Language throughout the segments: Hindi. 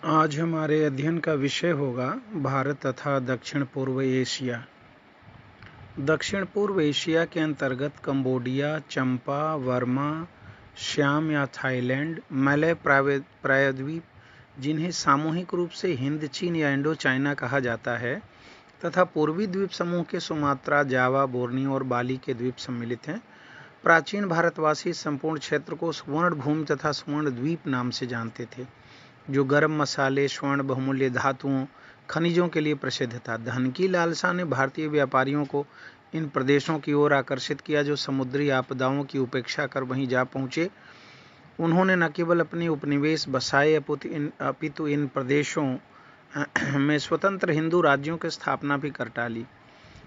आज हमारे अध्ययन का विषय होगा भारत तथा दक्षिण पूर्व एशिया। दक्षिण पूर्व एशिया के अंतर्गत कंबोडिया, चंपा, बर्मा, श्याम या थाईलैंड, मलय प्रायद्वीप जिन्हें सामूहिक रूप से हिंद, चीन या इंडो चाइना कहा जाता है, तथा पूर्वी द्वीप समूह के सुमात्रा, जावा, बोर्नियो और बाली के द्वीप सम्मिलित हैं। प्राचीन भारतवासी संपूर्ण क्षेत्र को स्वर्ण भूमि तथा स्वर्ण द्वीप नाम से जानते थे, जो गर्म मसाले, स्वर्ण, बहुमूल्य धातुओं, खनिजों के लिए प्रसिद्ध था। धन की लालसा ने भारतीय व्यापारियों को इन प्रदेशों की ओर आकर्षित किया, जो समुद्री आपदाओं की उपेक्षा कर वहीं जा पहुंचे। उन्होंने न केवल अपने उपनिवेश बसाए, अपितु इन प्रदेशों में स्वतंत्र हिंदू राज्यों की स्थापना भी कर डाली।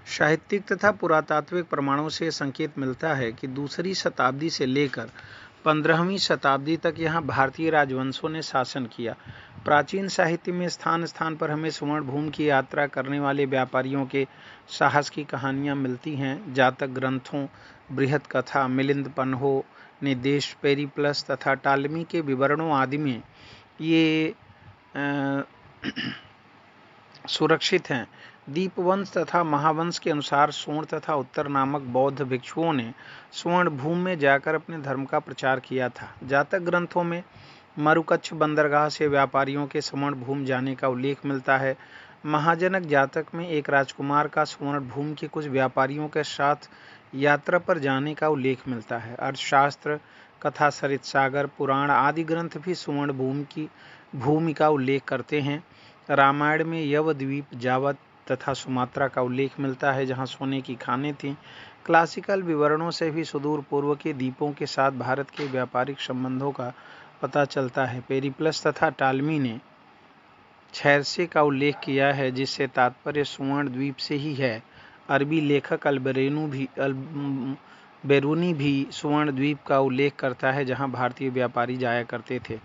साहित्यिक तथा पुरातात्विक प्रमाणों से संकेत मिलता है कि दूसरी शताब्दी से लेकर 15वीं शताब्दी तक यहाँ भारतीय राजवंशों ने शासन किया। प्राचीन साहित्य में स्थान स्थान पर हमें स्वर्ण भूमि की यात्रा करने वाले व्यापारियों के साहस की कहानियाँ मिलती हैं। जातक ग्रंथों, बृहत कथा, मिलिंद पन्हो ने देश पेरिप्लस तथा टालमी के विवरणों आदि में ये सुरक्षित हैं। दीपवंश तथा महावंश के अनुसार स्वर्ण तथा उत्तर नामक बौद्ध भिक्षुओं ने स्वर्ण भूमि में जाकर अपने धर्म का प्रचार किया था। जातक ग्रंथों में मरुकच्छ बंदरगाह से व्यापारियों के स्वर्ण भूमि जाने का उल्लेख मिलता है। महाजनक जातक में एक राजकुमार का स्वर्ण भूमि के कुछ व्यापारियों के साथ यात्रा पर जाने का उल्लेख मिलता है। अर्थशास्त्र, कथा, सरित सागर, पुराण आदि ग्रंथ भी स्वर्ण भूमि का उल्लेख करते हैं। रामायण में यवद्वीप, जावा तथा सुमात्रा का उल्लेख मिलता है, जहां सोने की खानें थीं। क्लासिकल विवरणों से भी सुदूर पूर्व के द्वीपों के साथ भारत के व्यापारिक संबंधों का पता चलता है। पेरिप्लस तथा टालमी ने छैरसे का उल्लेख किया है, जिससे तात्पर्य स्वर्ण द्वीप से ही है। अरबी लेखक बेरूनी भी स्वर्ण द्वीप का उल्लेख करता है, जहां भारतीय व्यापारी जाया करते थे।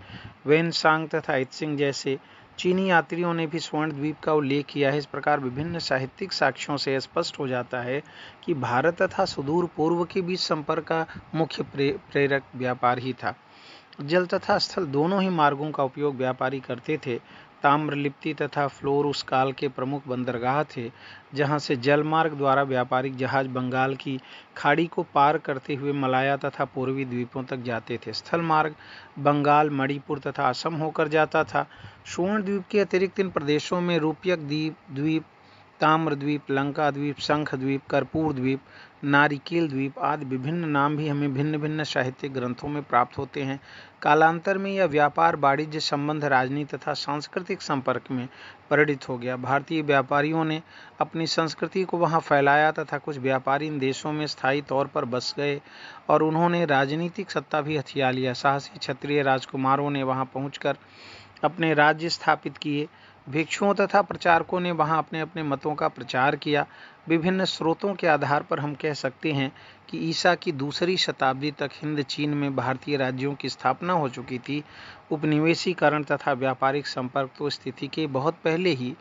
वेन सांग तथा इत्सिंग जैसे चीनी यात्रियों ने भी स्वर्ण द्वीप का उल्लेख किया है। इस प्रकार विभिन्न साहित्यिक साक्ष्यों से स्पष्ट हो जाता है कि भारत तथा सुदूर पूर्व के बीच संपर्क का मुख्य प्रेरक व्यापार ही था। जल तथा स्थल दोनों ही मार्गों का उपयोग व्यापारी करते थे। ताम्रलिप्ति तथा फ्लोर उस काल के प्रमुख बंदरगाह थे, जहां से जल मार्ग द्वारा व्यापारिक जहाज बंगाल की खाड़ी को पार करते हुए मलाया तथा पूर्वी द्वीपों तक जाते थे। स्थल मार्ग बंगाल, मणिपुर तथा असम होकर जाता था। स्वर्ण द्वीप के अतिरिक्त इन प्रदेशों में रूपयक द्वीप, ताम्र द्वीप, लंका द्वीप, शंख द्वीप, कर्पूर द्वीप, नारिकेल द्वीप आदि विभिन्न नाम भी हमें भिन्न भिन्न साहित्यिक ग्रंथों में प्राप्त होते हैं। कालांतर में यह व्यापार, वाणिज्य संबंध, राजनीति तथा सांस्कृतिक संपर्क में परिणत हो गया। भारतीय व्यापारियों ने अपनी संस्कृति को वहां फैलाया तथा कुछ व्यापारी इन देशों में स्थायी तौर पर बस गए और उन्होंने राजनीतिक सत्ता भी हथिया लिया। साहसी क्षत्रिय राजकुमारों ने वहां पहुंचकर अपने राज्य स्थापित किए। भिक्षुओं तथा प्रचारकों ने वहां अपने अपने मतों का प्रचार किया। विभिन्न स्रोतों के आधार पर हम कह सकते हैं कि ईसा की दूसरी शताब्दी तक हिंद, चीन में भारतीय राज्यों की स्थापना हो चुकी थी। उपनिवेशीकरण तथा व्यापारिक संपर्क तो स्थिति के बहुत पहले ही